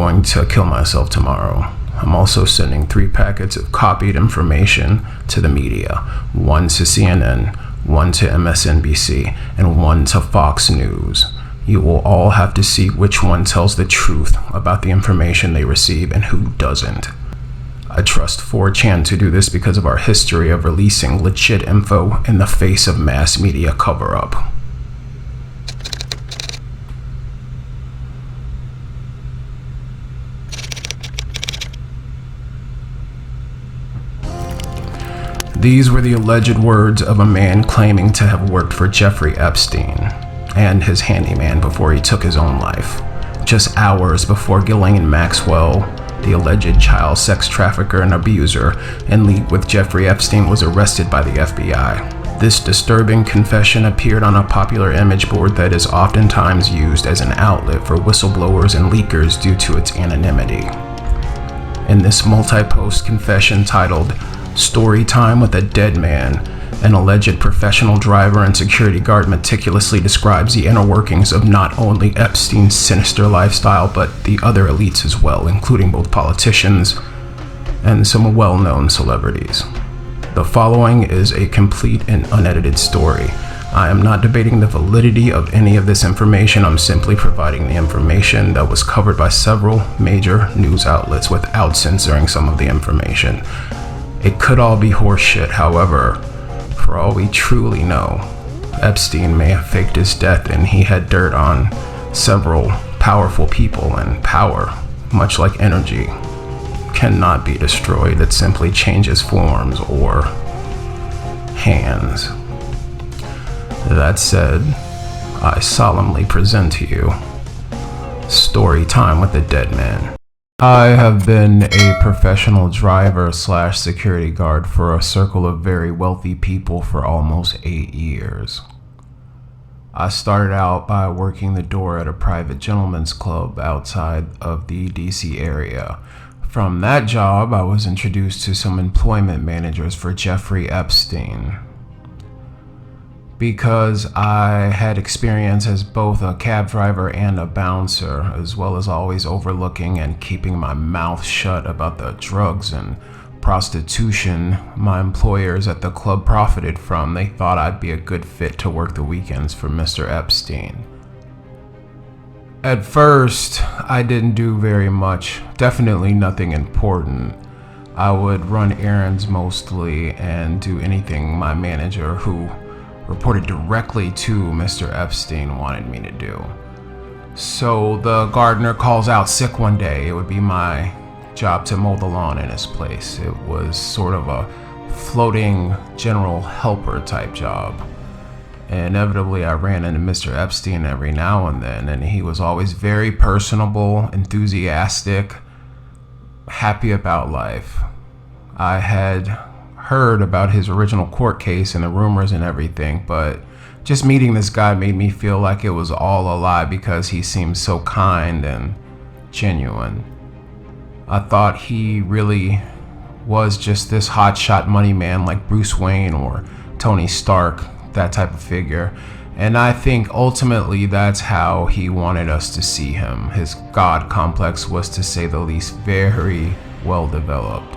going to kill myself tomorrow. I'm also sending 3 packets of copied information to the media, 1 to CNN, 1 to MSNBC, and 1 to Fox News. You will all have to see which one tells the truth about the information they receive and who doesn't. I trust 4chan to do this because of our history of releasing legit info in the face of mass media cover-up. These were the alleged words of a man claiming to have worked for Jeffrey Epstein and his handyman before he took his own life. Just hours before Ghislaine Maxwell, the alleged child sex trafficker and abuser in league with Jeffrey Epstein, was arrested by the FBI. This disturbing confession appeared on a popular image board that is oftentimes used as an outlet for whistleblowers and leakers due to its anonymity. In this multi-post confession titled "Story Time with a Dead Man," an alleged professional driver and security guard meticulously describes the inner workings of not only Epstein's sinister lifestyle, but the other elites as well, including both politicians and some well-known celebrities. The following is a complete and unedited story. I am not debating the validity of any of this information. I'm simply providing the information that was covered by several major news outlets without censoring some of the information. It could all be horseshit, however, for all we truly know, Epstein may have faked his death and he had dirt on several powerful people, and power, much like energy, cannot be destroyed. It simply changes forms or hands. That said, I solemnly present to you Story Time with the Dead Man. I have been a professional driver / security guard for a circle of very wealthy people for almost 8 years. I started out by working the door at a private gentleman's club outside of the DC area. From that job, I was introduced to some employment managers for Jeffrey Epstein. Because I had experience as both a cab driver and a bouncer, as well as always overlooking and keeping my mouth shut about the drugs and prostitution my employers at the club profited from, they thought I'd be a good fit to work the weekends for Mr. Epstein. At first, I didn't do very much, definitely nothing important. I would run errands mostly and do anything my manager, who reported directly to Mr. Epstein, wanted me to do. So the gardener calls out sick one day. It would be my job to mow the lawn in his place. It was sort of a floating general helper type job. Inevitably, I ran into Mr. Epstein every now and then, and he was always very personable, enthusiastic, happy about life. I had heard about his original court case and the rumors and everything, but just meeting this guy made me feel like it was all a lie because he seemed so kind and genuine. I thought he really was just this hotshot money man like Bruce Wayne or Tony Stark, that type of figure. And I think ultimately that's how he wanted us to see him. His God complex was, to say the least, very well developed.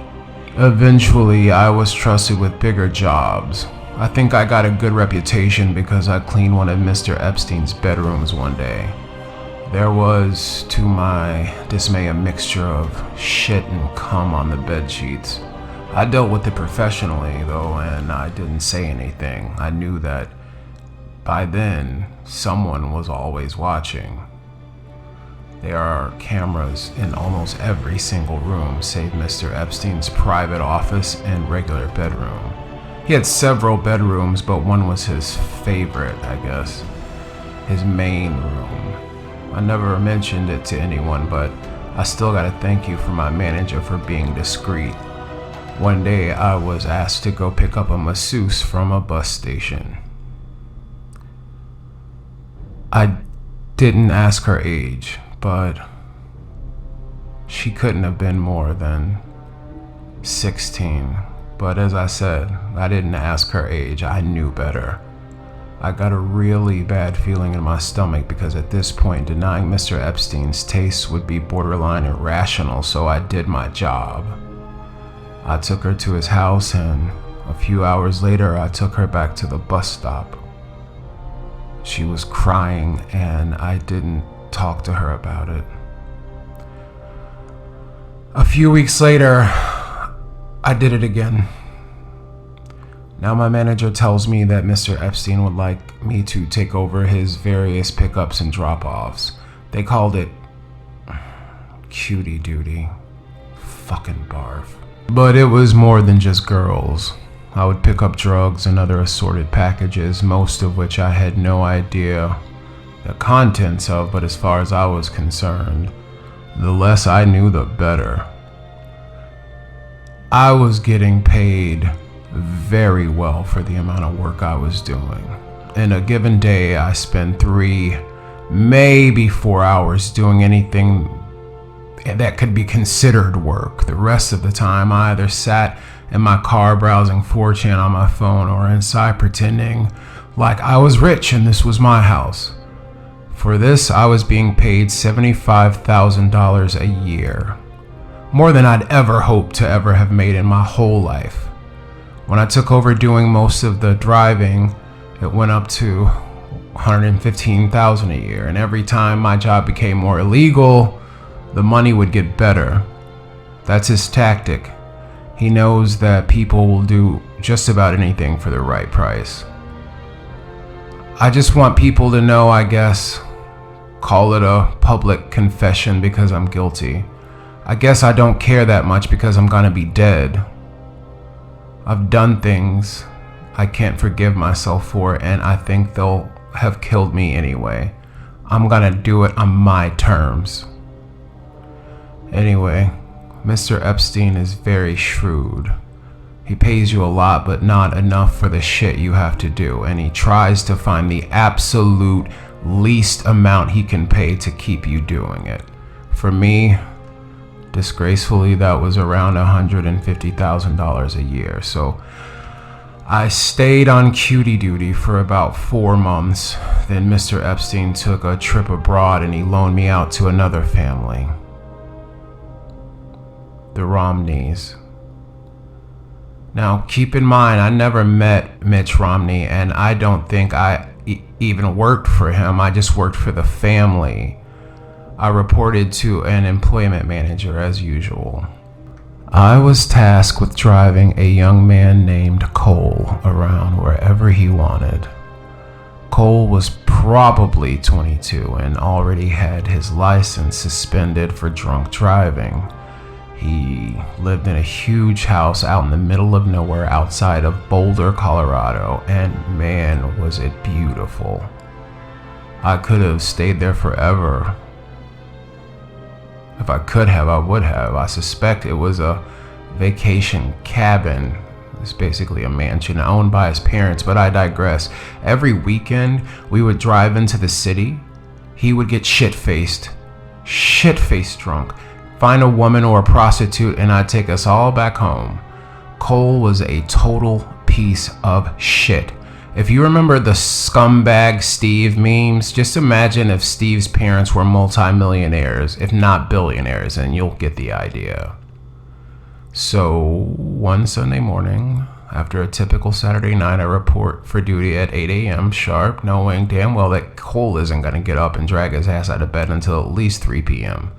Eventually, I was trusted with bigger jobs. I think I got a good reputation because I cleaned one of Mr. Epstein's bedrooms one day. There was, to my dismay, a mixture of shit and cum on the bed sheets. I dealt with it professionally, though, and I didn't say anything. I knew that by then, someone was always watching. There are cameras in almost every single room, save Mr. Epstein's private office and regular bedroom. He had several bedrooms, but one was his favorite, I guess. His main room. I never mentioned it to anyone, but I still gotta thank you for my manager for being discreet. One day, I was asked to go pick up a masseuse from a bus station. I didn't ask her age, but she couldn't have been more than 16. But as I said, I didn't ask her age. I knew better. I got a really bad feeling in my stomach because at this point, denying Mr. Epstein's taste would be borderline irrational, so I did my job. I took her to his house, and a few hours later, I took her back to the bus stop. She was crying, and I didn't talk to her about it. A few weeks later, I did it again. Now my manager tells me that Mr. Epstein would like me to take over his various pickups and drop-offs. They called it cutie duty. Fucking barf. But it was more than just girls. I would pick up drugs and other assorted packages, most of which I had no idea the contents of, but as far as I was concerned, the less I knew, the better. I was getting paid very well for the amount of work I was doing. In a given day, I spent 3, maybe 4 hours doing anything that could be considered work. The rest of the time, I either sat in my car browsing 4chan on my phone or inside pretending like I was rich and this was my house. For this, I was being paid $75,000 a year. More than I'd ever hoped to ever have made in my whole life. When I took over doing most of the driving, it went up to $115,000 a year. And every time my job became more illegal, the money would get better. That's his tactic. He knows that people will do just about anything for the right price. I just want people to know, I guess, call it a public confession because I'm guilty. I guess I don't care that much because I'm gonna be dead. I've done things I can't forgive myself for, and I think they'll have killed me anyway. I'm gonna do it on my terms. Anyway, Mr. Epstein is very shrewd. He pays you a lot, but not enough for the shit you have to do, and he tries to find the absolute least amount he can pay to keep you doing it. For me, disgracefully, that was around $150,000 a year. So I stayed on cutie duty for about 4 months. Then Mr. Epstein took a trip abroad and he loaned me out to another family. The Romneys. Now, keep in mind, I never met Mitch Romney, and I don't think I even worked for him. I just worked for the family. I reported to an employment manager as usual. I was tasked with driving a young man named Cole around wherever he wanted. Cole was probably 22 and already had his license suspended for drunk driving. He lived in a huge house out in the middle of nowhere outside of Boulder, Colorado, and man, was it beautiful. I could have stayed there forever. If I could have, I would have. I suspect it was a vacation cabin. It's basically a mansion owned by his parents, but I digress. Every weekend, we would drive into the city. He would get shit-faced drunk, find a woman or a prostitute, and I'd take us all back home. Cole was a total piece of shit. If you remember the scumbag Steve memes, just imagine if Steve's parents were multimillionaires, if not billionaires, and you'll get the idea. So, one Sunday morning, after a typical Saturday night, I report for duty at 8 a.m. sharp, knowing damn well that Cole isn't going to get up and drag his ass out of bed until at least 3 p.m.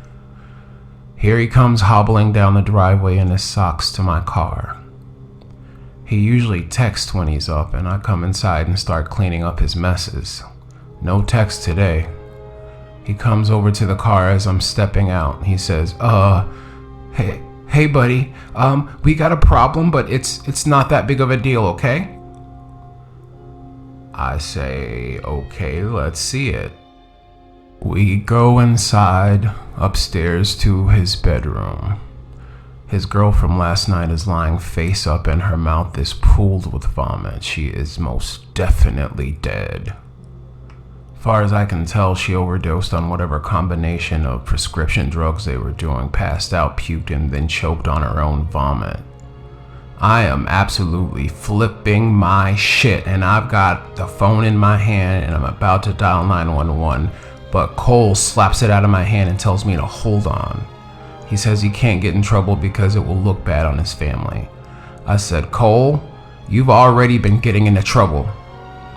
Here he comes hobbling down the driveway in his socks to my car. He usually texts when he's up, and I come inside and start cleaning up his messes. No text today. He comes over to the car as I'm stepping out. He says, hey buddy, we got a problem, but it's not that big of a deal, okay? I say, okay, let's see it. We go inside, upstairs to his bedroom. His girl from last night is lying face up and her mouth is pooled with vomit. She is most definitely dead. Far as I can tell, she overdosed on whatever combination of prescription drugs they were doing, passed out, puked, and then choked on her own vomit. I am absolutely flipping my shit, and I've got the phone in my hand and I'm about to dial 911, but Cole slaps it out of my hand and tells me to hold on. He says he can't get in trouble because it will look bad on his family. I said, Cole, you've already been getting into trouble.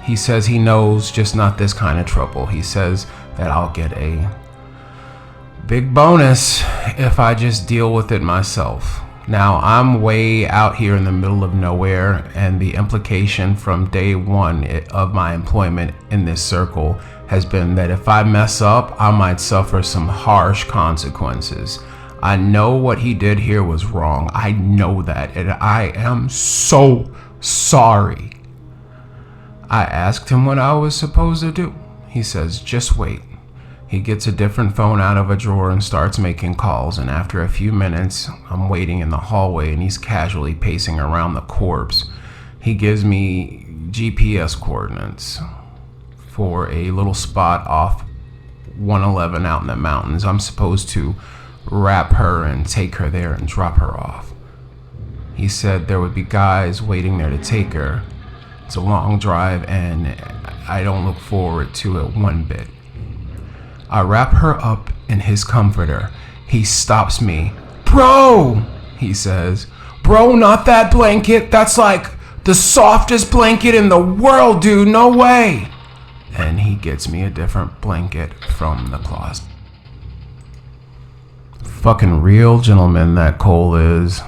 He says he knows, just not this kind of trouble. He says that I'll get a big bonus if I just deal with it myself. Now, I'm way out here in the middle of nowhere, and the implication from day one of my employment in this circle has been that if I mess up, I might suffer some harsh consequences. I know what he did here was wrong. I know that, and I am so sorry. I asked him what I was supposed to do. He says, just wait. He gets a different phone out of a drawer and starts making calls, and after a few minutes, I'm waiting in the hallway and he's casually pacing around the corpse. He gives me GPS coordinates for a little spot off 111 out in the mountains. I'm supposed to wrap her and take her there and drop her off. He said there would be guys waiting there to take her. It's a long drive and I don't look forward to it one bit. I wrap her up in his comforter. He stops me. Bro, he says, bro, not that blanket. That's like the softest blanket in the world, dude. No way. And he gets me a different blanket from the closet. Fucking real gentleman that Cole is.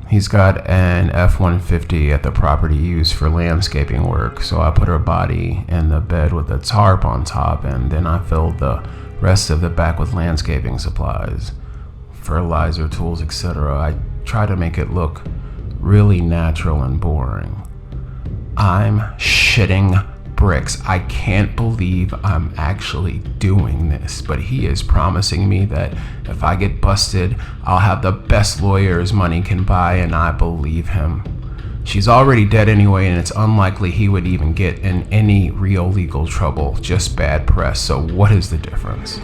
He's got an F-150 at the property used for landscaping work, so I put her body in the bed with a tarp on top, and then I filled the rest of the back with landscaping supplies, fertilizer, tools, etc. I try to make it look really natural and boring. I'm shitting bricks. I can't believe I'm actually doing this, but he is promising me that if I get busted, I'll have the best lawyers money can buy, and I believe him. She's already dead anyway, and it's unlikely he would even get in any real legal trouble, just bad press, so what is the difference?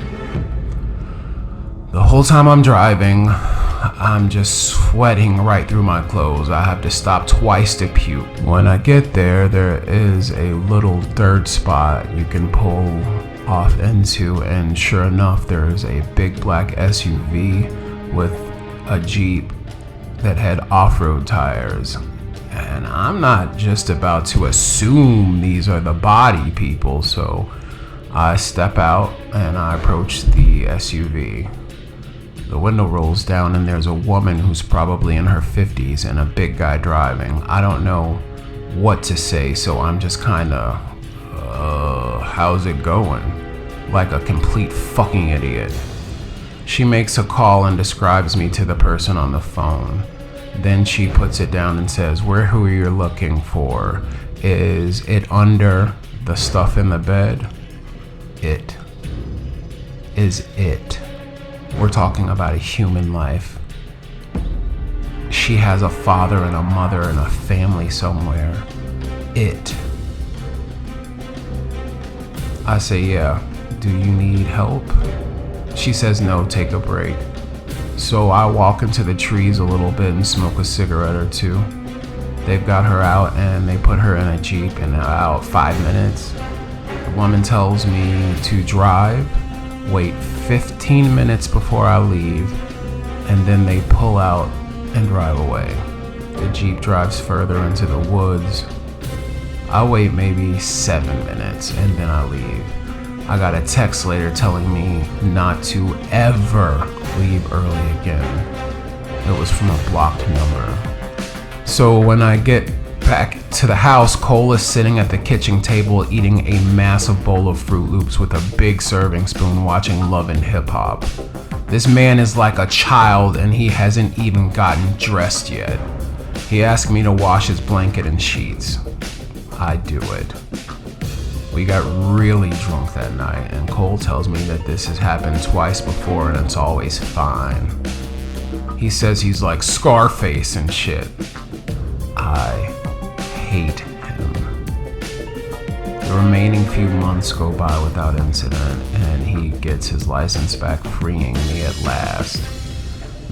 The whole time I'm driving, I'm just sweating right through my clothes. I have to stop twice to puke. When I get there, there is a little dirt spot you can pull off into, and sure enough, there is a big black SUV with a Jeep that had off-road tires. And I'm not just about to assume these are the body people, so I step out and I approach the SUV. The window rolls down and there's a woman who's probably in her 50s and a big guy driving. I don't know what to say, so I'm just kinda, how's it going? Like a complete fucking idiot. She makes a call and describes me to the person on the phone. Then she puts it down and says, who you're looking for? Is it under the stuff in the bed? It. Is it. We're talking about a human life. She has a father and a mother and a family somewhere. It. I say, yeah. Do you need help? She says, no, take a break. So I walk into the trees a little bit and smoke a cigarette or two. They've got her out and they put her in a Jeep, and about 5 minutes, the woman tells me to drive, wait 15 minutes before I leave, and then they pull out and drive away. The Jeep drives further into the woods. I wait maybe 7 minutes and then I leave. I got a text later telling me not to ever leave early again. It was from a blocked number. So when I get back to the house, Cole is sitting at the kitchen table eating a massive bowl of Fruit Loops with a big serving spoon, watching Love and Hip Hop. This man is like a child and he hasn't even gotten dressed yet. He asked me to wash his blanket and sheets. I do it. We got really drunk that night, and Cole tells me that this has happened twice before and it's always fine. He says he's like Scarface and shit. I hate him. The remaining few months go by without incident, and he gets his license back, freeing me at last.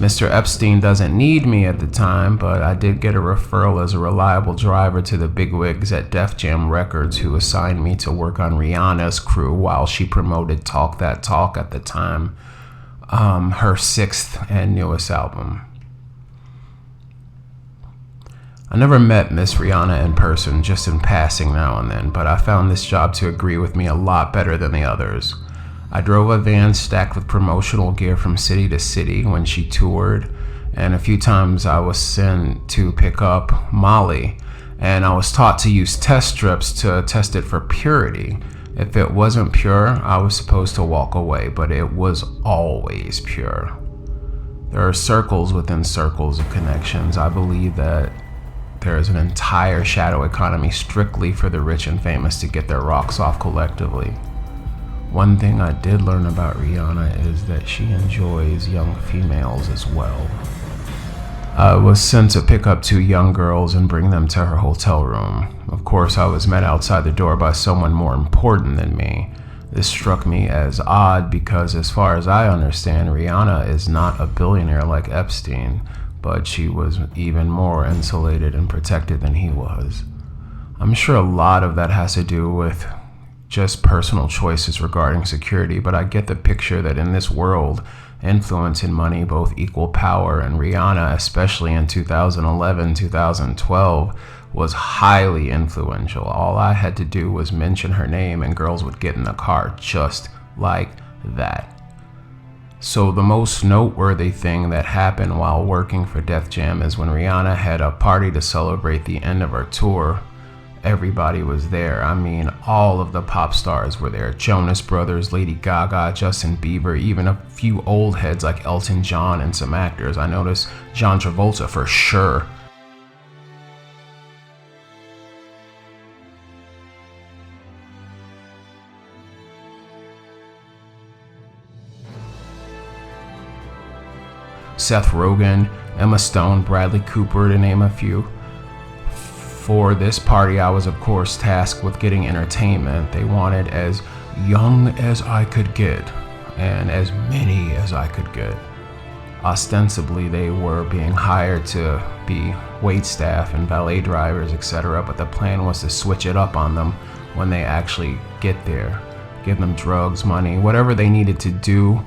Mr. Epstein doesn't need me at the time, but I did get a referral as a reliable driver to the bigwigs at Def Jam Records, who assigned me to work on Rihanna's crew while she promoted Talk That Talk at the time, her 6th and newest album. I never met Miss Rihanna in person, just in passing now and then, but I found this job to agree with me a lot better than the others. I drove a van stacked with promotional gear from city to city when she toured, and a few times I was sent to pick up Molly, and I was taught to use test strips to test it for purity. If it wasn't pure, I was supposed to walk away, but it was always pure. There are circles within circles of connections. I believe that there is an entire shadow economy strictly for the rich and famous to get their rocks off collectively. One thing I did learn about Rihanna is that she enjoys young females as well. I was sent to pick up 2 young girls and bring them to her hotel room. Of course, I was met outside the door by someone more important than me. This struck me as odd because, as far as I understand, Rihanna is not a billionaire like Epstein, but she was even more insulated and protected than he was. I'm sure a lot of that has to do with just personal choices regarding security, but I get the picture that in this world, influence and money both equal power, and Rihanna, especially in 2011, 2012, was highly influential. All I had to do was mention her name and girls would get in the car just like that. So the most noteworthy thing that happened while working for Def Jam is when Rihanna had a party to celebrate the end of her tour. Everybody was there. I mean, all of the pop stars were there. Jonas Brothers, Lady Gaga, Justin Bieber, even a few old heads like Elton John and some actors. I noticed John Travolta for sure. Seth Rogen, Emma Stone, Bradley Cooper, to name a few. For this party, I was of course tasked with getting entertainment. They wanted as young as I could get and as many as I could get. Ostensibly, they were being hired to be wait staff and valet drivers, etc., but the plan was to switch it up on them when they actually get there. Give them drugs, money, whatever they needed to do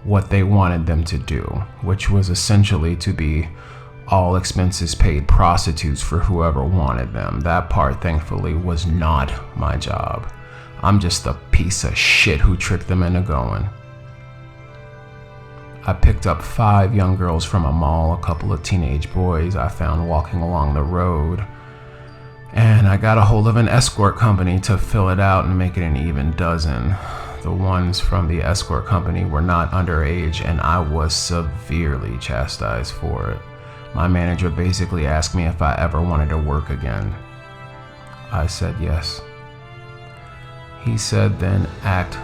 what they wanted them to do, which was essentially to be all expenses paid prostitutes for whoever wanted them. That part, thankfully, was not my job. I'm just the piece of shit who tricked them into going. I picked up 5 young girls from a mall, a couple of teenage boys I found walking along the road, and I got a hold of an escort company to fill it out and make it an even dozen. The ones from the escort company were not underage, and I was severely chastised for it. My manager basically asked me if I ever wanted to work again. I said yes. He said, then act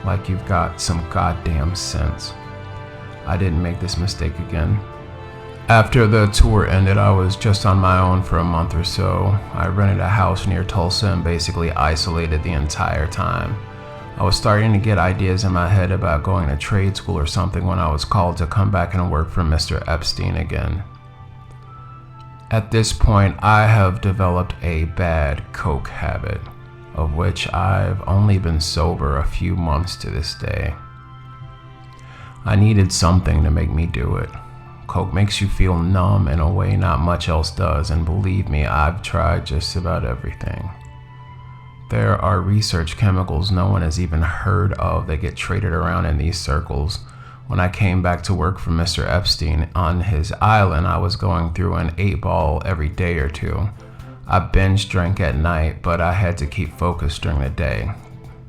like you've got some goddamn sense. I didn't make this mistake again. After the tour ended, I was just on my own for a month or so. I rented a house near Tulsa and basically isolated the entire time. I was starting to get ideas in my head about going to trade school or something when I was called to come back and work for Mr. Epstein again. At this point, I have developed a bad coke habit, of which I've only been sober a few months to this day. I needed something to make me do it. Coke makes you feel numb in a way not much else does, and believe me, I've tried just about everything. There are research chemicals no one has even heard of that get traded around in these circles. When I came back to work for Mr. Epstein on his island, I was going through an 8-ball every day or two. I binge drank at night, but I had to keep focused during the day.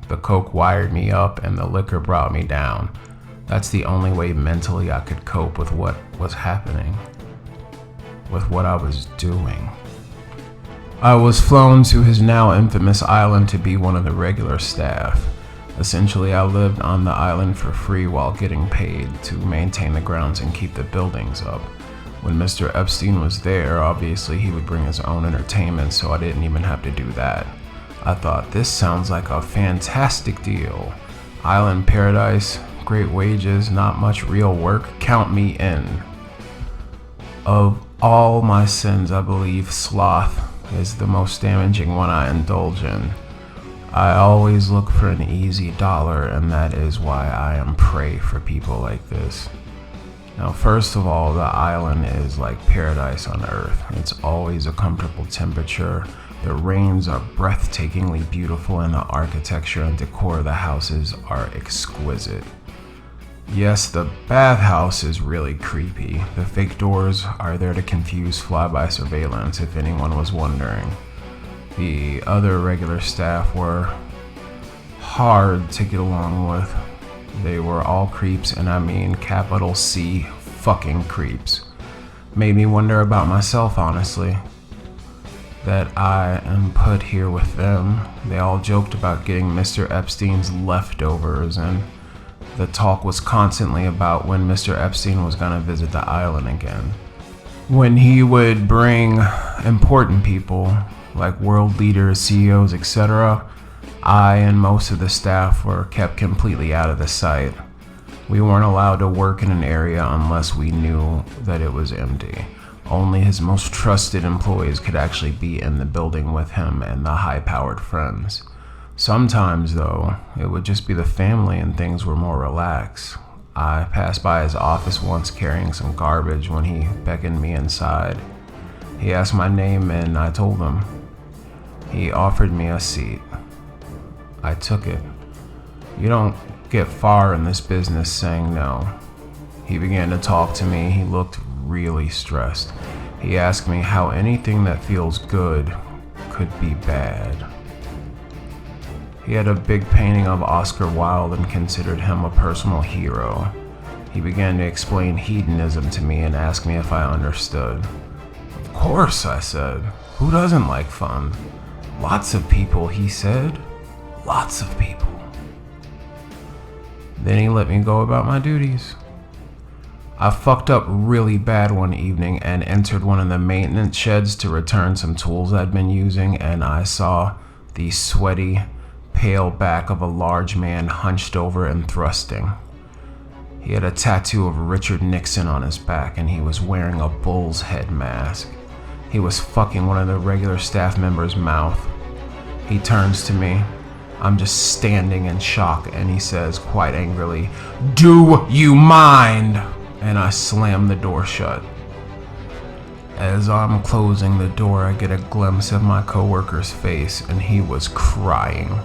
The coke wired me up and the liquor brought me down. That's the only way mentally I could cope with what was happening, with what I was doing. I was flown to his now infamous island to be one of the regular staff. Essentially, I lived on the island for free while getting paid to maintain the grounds and keep the buildings up. When Mr. Epstein was there, obviously he would bring his own entertainment, so I didn't even have to do that. I thought, this sounds like a fantastic deal. Island paradise, great wages, not much real work, count me in. Of all my sins, I believe sloth is the most damaging one I indulge in. I always look for an easy dollar, and that is why I am prey for people like this. Now, first of all, the island is like paradise on earth. It's always a comfortable temperature. The rains are breathtakingly beautiful, and the architecture and decor of the houses are exquisite. Yes, the bathhouse is really creepy. The fake doors are there to confuse flyby surveillance, if anyone was wondering. The other regular staff were hard to get along with. They were all creeps, and I mean capital C fucking creeps. Made me wonder about myself, honestly. That I am put here with them. They all joked about getting Mr. Epstein's leftovers, and the talk was constantly about when Mr. Epstein was gonna visit the island again. When he would bring important people, like world leaders, CEOs, etc., I and most of the staff were kept completely out of the sight. We weren't allowed to work in an area unless we knew that it was empty. Only his most trusted employees could actually be in the building with him and the high-powered friends. Sometimes, though, it would just be the family and things were more relaxed. I passed by his office once carrying some garbage when he beckoned me inside. He asked my name and I told him. He offered me a seat. I took it. You don't get far in this business saying no. He began to talk to me. He looked really stressed. He asked me how anything that feels good could be bad. He had a big painting of Oscar Wilde and considered him a personal hero. He began to explain hedonism to me and asked me if I understood. Of course, I said. Who doesn't like fun? Lots of people, he said. Lots of people. Then he let me go about my duties. I fucked up really bad one evening and entered one of the maintenance sheds to return some tools I'd been using, and I saw the sweaty, pale back of a large man hunched over and thrusting. He had a tattoo of Richard Nixon on his back, and he was wearing a bull's head mask. He was fucking one of the regular staff members' mouth. He turns to me. I'm just standing in shock, and he says quite angrily, "Do you mind?" And I slam the door shut. As I'm closing the door, I get a glimpse of my coworker's face, and he was crying.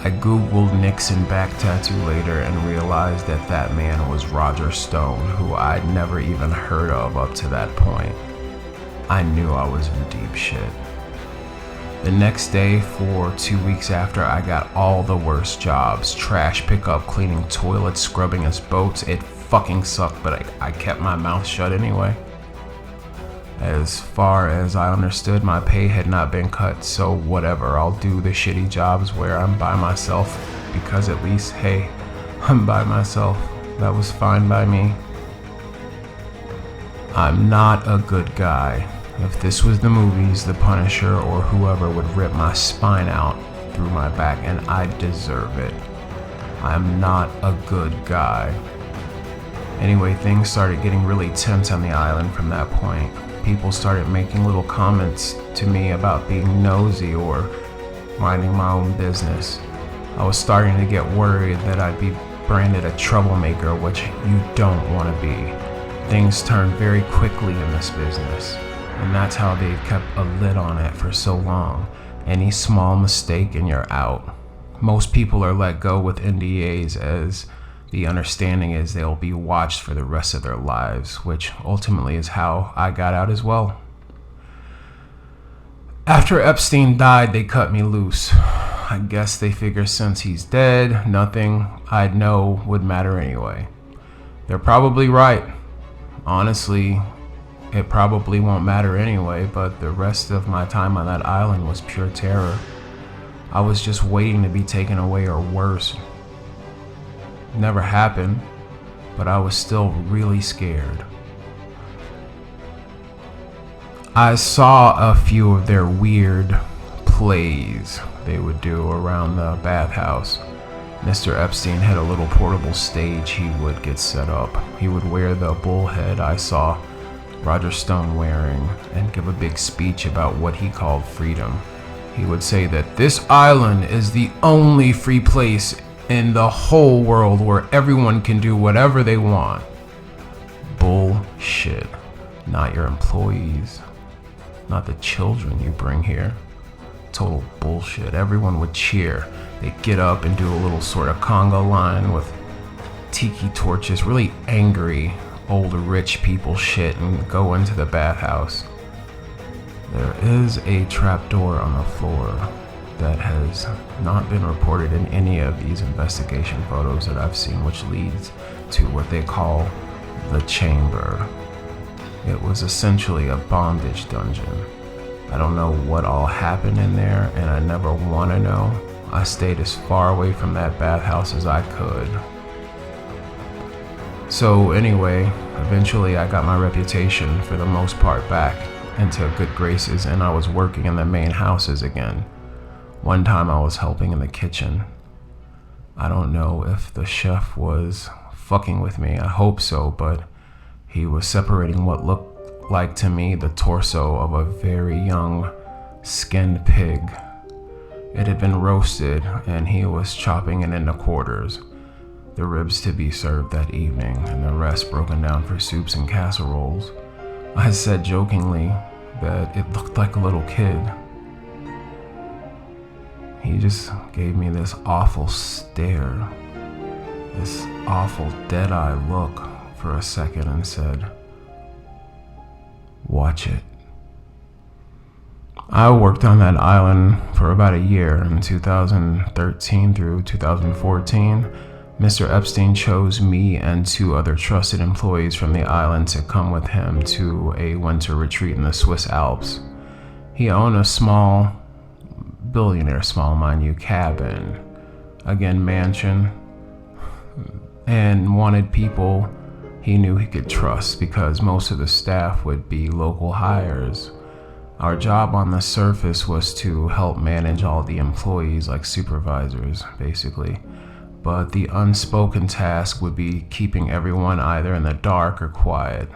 I googled Nixon back tattoo later and realized that that man was Roger Stone, who I'd never even heard of up to that point. I knew I was in deep shit. The next day, for 2 weeks after, I got all the worst jobs. Trash pickup, cleaning toilets, scrubbing his boats. It fucking sucked, but I kept my mouth shut anyway. As far as I understood, my pay had not been cut, so whatever. I'll do the shitty jobs where I'm by myself, because at least, hey, I'm by myself. That was fine by me. I'm not a good guy. If this was the movies, the Punisher or whoever would rip my spine out through my back, and I deserve it. I'm not a good guy. Anyway, things started getting really tense on the island from that point. People started making little comments to me about being nosy or minding my own business. I was starting to get worried that I'd be branded a troublemaker, which you don't want to be. Things turn very quickly in this business. And that's how they've kept a lid on it for so long. Any small mistake and you're out. Most people are let go with NDAs, as the understanding is they'll be watched for the rest of their lives, which ultimately is how I got out as well. After Epstein died, they cut me loose. I guess they figure since he's dead, nothing I'd know would matter anyway. They're probably right. Honestly, it probably won't matter anyway, but the rest of my time on that island was pure terror. I was just waiting to be taken away, or worse. Never happened, but I was still really scared. I saw a few of their weird plays they would do around the bathhouse. Mr. Epstein had a little portable stage he would get set up. He would wear the bullhead I saw Roger Stone wearing and give a big speech about what he called freedom. He would say that this island is the only free place in the whole world where everyone can do whatever they want. Bullshit. Not your employees. Not the children you bring here. Total bullshit. Everyone would cheer. They'd get up and do a little sort of conga line with tiki torches, really angry old rich people shit, and go into the bathhouse. There is a trapdoor on the floor that has not been reported in any of these investigation photos that I've seen, which leads to what they call the chamber. It was essentially a bondage dungeon. I don't know what all happened in there, and I never want to know. I stayed as far away from that bathhouse as I could. So anyway, eventually I got my reputation for the most part back into good graces, and I was working in the main houses again. One time I was helping in the kitchen. I don't know if the chef was fucking with me, I hope so, but he was separating what looked like to me the torso of a very young skinned pig. It had been roasted and he was chopping it into quarters, the ribs to be served that evening and the rest broken down for soups and casseroles. I said jokingly that it looked like a little kid. He just gave me this awful stare, this awful dead-eye look for a second and said, "Watch it." I worked on that island for about a year. In 2013 through 2014, Mr. Epstein chose me and 2 other trusted employees from the island to come with him to a winter retreat in the Swiss Alps. He owned a small, billionaire small, mind you, cabin, again mansion, and wanted people he knew he could trust because most of the staff would be local hires. Our job on the surface was to help manage all the employees like supervisors, basically. But the unspoken task would be keeping everyone either in the dark or quiet.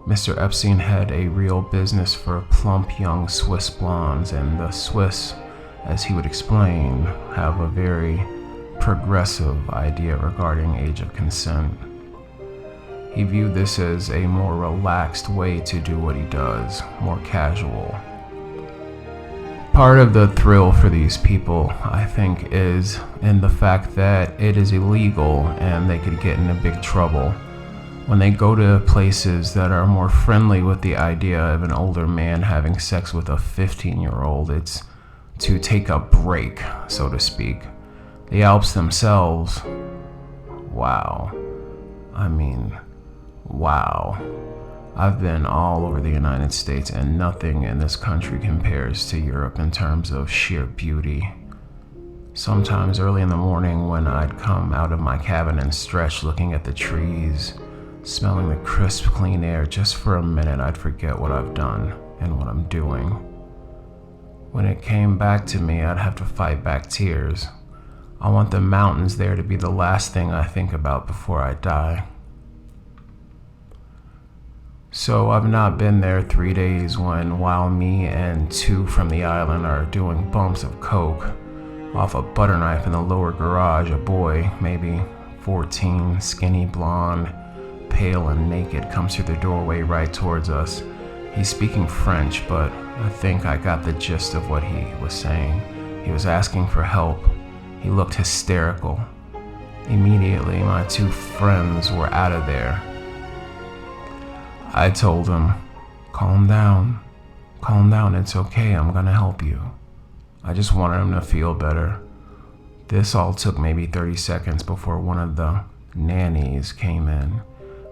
Mr. Epstein had a real business for plump young Swiss blondes, and the Swiss, as he would explain, have a very progressive idea regarding age of consent. He viewed this as a more relaxed way to do what he does, more casual. Part of the thrill for these people, I think, is in the fact that it is illegal and they could get into big trouble. When they go to places that are more friendly with the idea of an older man having sex with a 15-year-old, it's to take a break, so to speak. The Alps themselves, wow. I mean, wow. I've been all over the United States, and nothing in this country compares to Europe in terms of sheer beauty. Sometimes early in the morning when I'd come out of my cabin and stretch looking at the trees, smelling the crisp, clean air, just for a minute I'd forget what I've done and what I'm doing. When it came back to me, I'd have to fight back tears. I want the mountains there to be the last thing I think about before I die. So I've not been there 3 days when, while me and 2 from the island are doing bumps of coke off a butter knife in the lower garage, a boy, maybe 14, skinny, blonde, pale and naked, comes through the doorway right towards us. He's speaking French, but I think I got the gist of what he was saying. He was asking for help. He looked hysterical. Immediately, my 2 friends were out of there. I told him, calm down, it's okay, I'm gonna help you. I just wanted him to feel better. This all took maybe 30 seconds before one of the nannies came in.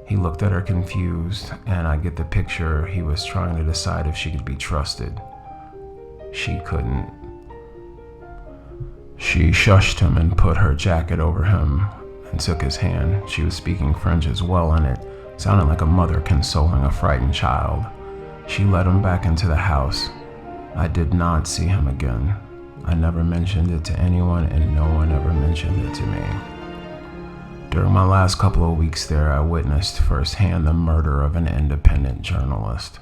He looked at her confused, and I get the picture he was trying to decide if she could be trusted. She couldn't. She shushed him and put her jacket over him and took his hand. She was speaking French as well, and it sounded like a mother consoling a frightened child. She led him back into the house. I did not see him again. I never mentioned it to anyone, and no one ever mentioned it to me. During my last couple of weeks there, I witnessed firsthand the murder of an independent journalist.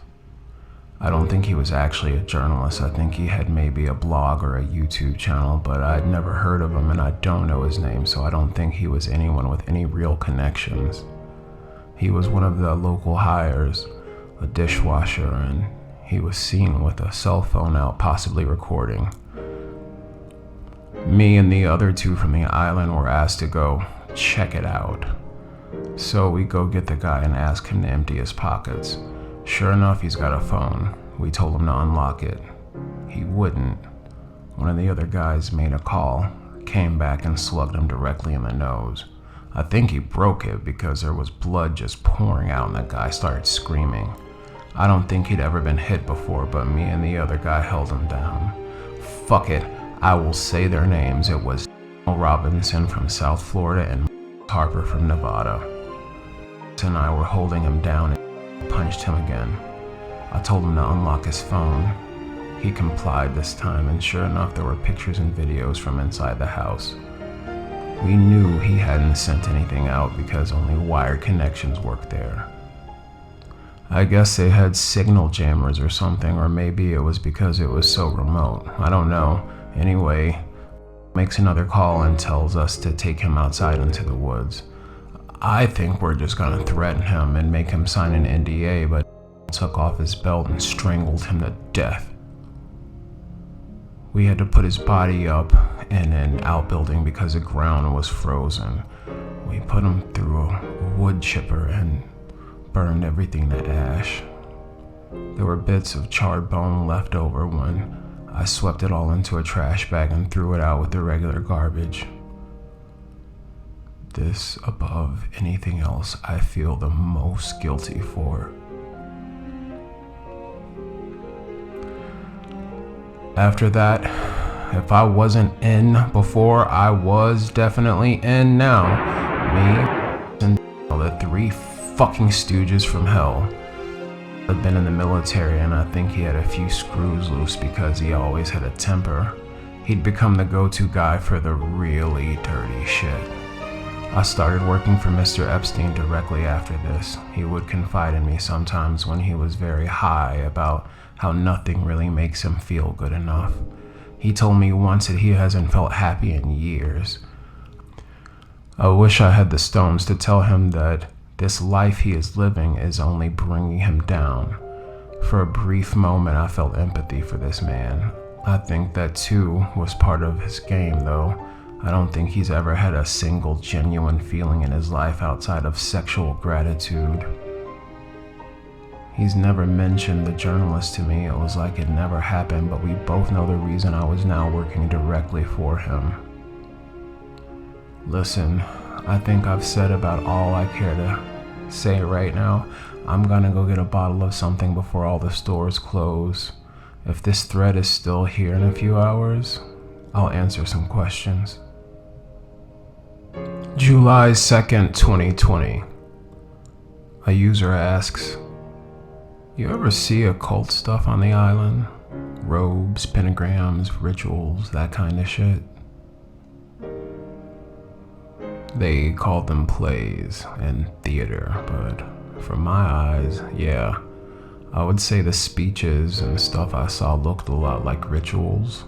I don't think he was actually a journalist. I think he had maybe a blog or a YouTube channel, but I'd never heard of him and I don't know his name, so I don't think he was anyone with any real connections. He was one of the local hires, a dishwasher, and he was seen with a cell phone out, possibly recording. Me and the other two from the island were asked to go check it out. So we go get the guy and ask him to empty his pockets. Sure enough, he's got a phone. We told him to unlock it. He wouldn't. One of the other guys made a call, came back and slugged him directly in the nose. I think he broke it because there was blood just pouring out and the guy started screaming. I don't think he'd ever been hit before, but me and the other guy held him down. Fuck it, I will say their names. It was Robinson from South Florida and Harper from Nevada. And I were holding him down and punched him again. I told him to unlock his phone. He complied this time, and sure enough, there were pictures and videos from inside the house. We knew he hadn't sent anything out because only wired connections worked there. I guess they had signal jammers or something, or maybe it was because it was so remote. I don't know. Anyway, makes another call and tells us to take him outside into the woods. I think we're just gonna threaten him and make him sign an NDA, but took off his belt and strangled him to death. We had to put his body up in an outbuilding because the ground was frozen. We put him through a wood chipper and burned everything to ash. There were bits of charred bone left over when I swept it all into a trash bag and threw it out with the regular garbage. This, above anything else, I feel the most guilty for. After that, if I wasn't in before, I was definitely in now. Me and the three fucking stooges from hell. I'd been in the military and I think he had a few screws loose because he always had a temper. He'd become the go-to guy for the really dirty shit. I started working for Mr. Epstein directly after this. He would confide in me sometimes when he was very high about how nothing really makes him feel good enough. He told me once that he hasn't felt happy in years. I wish I had the stones to tell him that this life he is living is only bringing him down. For a brief moment, I felt empathy for this man. I think that too was part of his game, though. I don't think he's ever had a single genuine feeling in his life outside of sexual gratitude. He's never mentioned the journalist to me. It was like it never happened, but we both know the reason I was now working directly for him. Listen, I think I've said about all I care to say right now. I'm gonna go get a bottle of something before all the stores close. If this thread is still here in a few hours, I'll answer some questions. July 2nd, 2020. A user asks, you ever see occult stuff on the island? Robes, pentagrams, rituals, that kind of shit? They called them plays and theater, but from my eyes, yeah, I would say the speeches and stuff I saw looked a lot like rituals.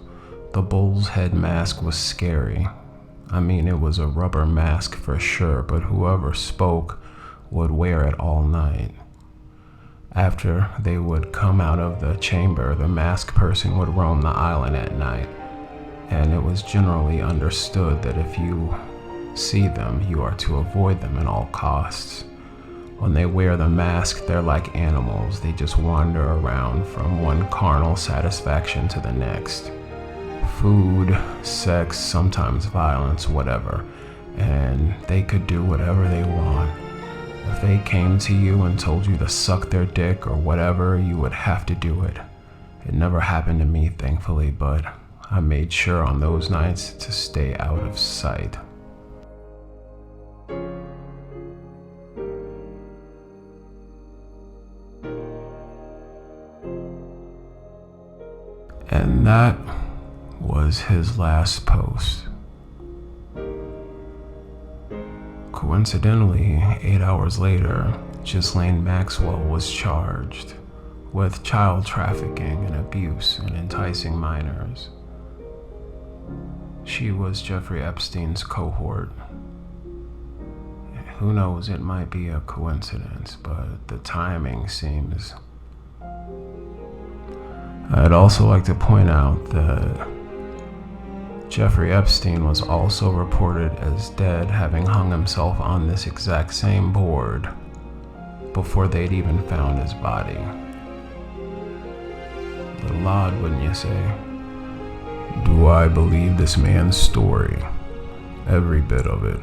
The bull's head mask was scary. I mean, it was a rubber mask for sure, but whoever spoke would wear it all night. After they would come out of the chamber, the masked person would roam the island at night, and it was generally understood that if you see them, you are to avoid them at all costs. When they wear the mask, they're like animals. They just wander around from one carnal satisfaction to the next. Food, sex, sometimes violence, whatever. And they could do whatever they want. If they came to you and told you to suck their dick or whatever, you would have to do it. It never happened to me, thankfully, but I made sure on those nights to stay out of sight. And that was was his last post. Coincidentally, 8 hours later, Ghislaine Maxwell was charged with child trafficking and abuse and enticing minors. She was Jeffrey Epstein's cohort. Who knows, it might be a coincidence, but the timing seems... I'd also like to point out that Jeffrey Epstein was also reported as dead, having hung himself on this exact same board before they'd even found his body. A little odd, wouldn't you say? Do I believe this man's story? Every bit of it,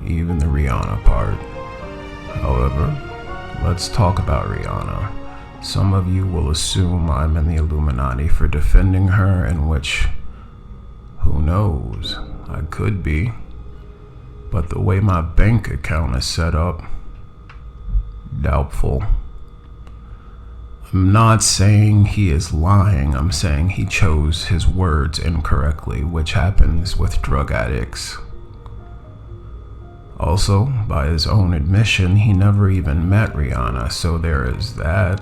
even the Rihanna part. However, let's talk about Rihanna. Some of you will assume I'm in the Illuminati for defending her, in which, who knows, I could be. But the way my bank account is set up, doubtful. I'm not saying he is lying, I'm saying he chose his words incorrectly, which happens with drug addicts. Also, by his own admission, he never even met Rihanna, so there is that.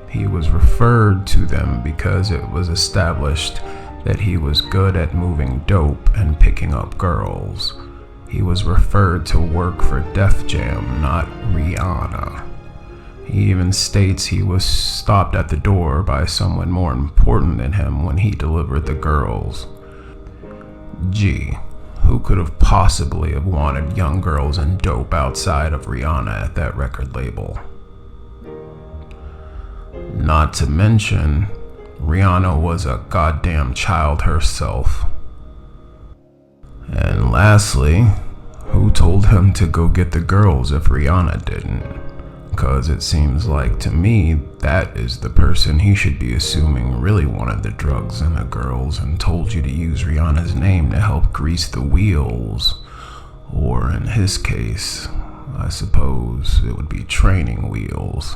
He was referred to them because it was established that he was good at moving dope and picking up girls. He was referred to work for Def Jam, not Rihanna. He even states he was stopped at the door by someone more important than him when he delivered the girls. Gee, who could have possibly have wanted young girls and dope outside of Rihanna at that record label? Not to mention, Rihanna was a goddamn child herself. And lastly, who told him to go get the girls if Rihanna didn't? Because it seems like to me that is the person he should be assuming really wanted the drugs and the girls and told you to use Rihanna's name to help grease the wheels. Or in his case, I suppose it would be training wheels.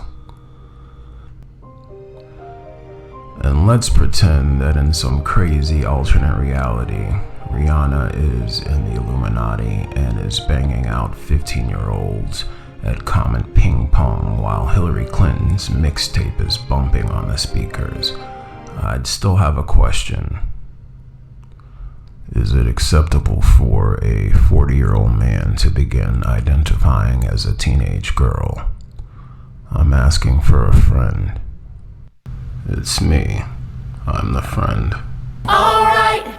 And let's pretend that in some crazy alternate reality, Rihanna is in the Illuminati and is banging out 15-year-olds at Comet Ping Pong while Hillary Clinton's mixtape is bumping on the speakers. I'd still have a question. Is it acceptable for a 40-year-old man to begin identifying as a teenage girl? I'm asking for a friend. It's me. I'm the friend. Alright.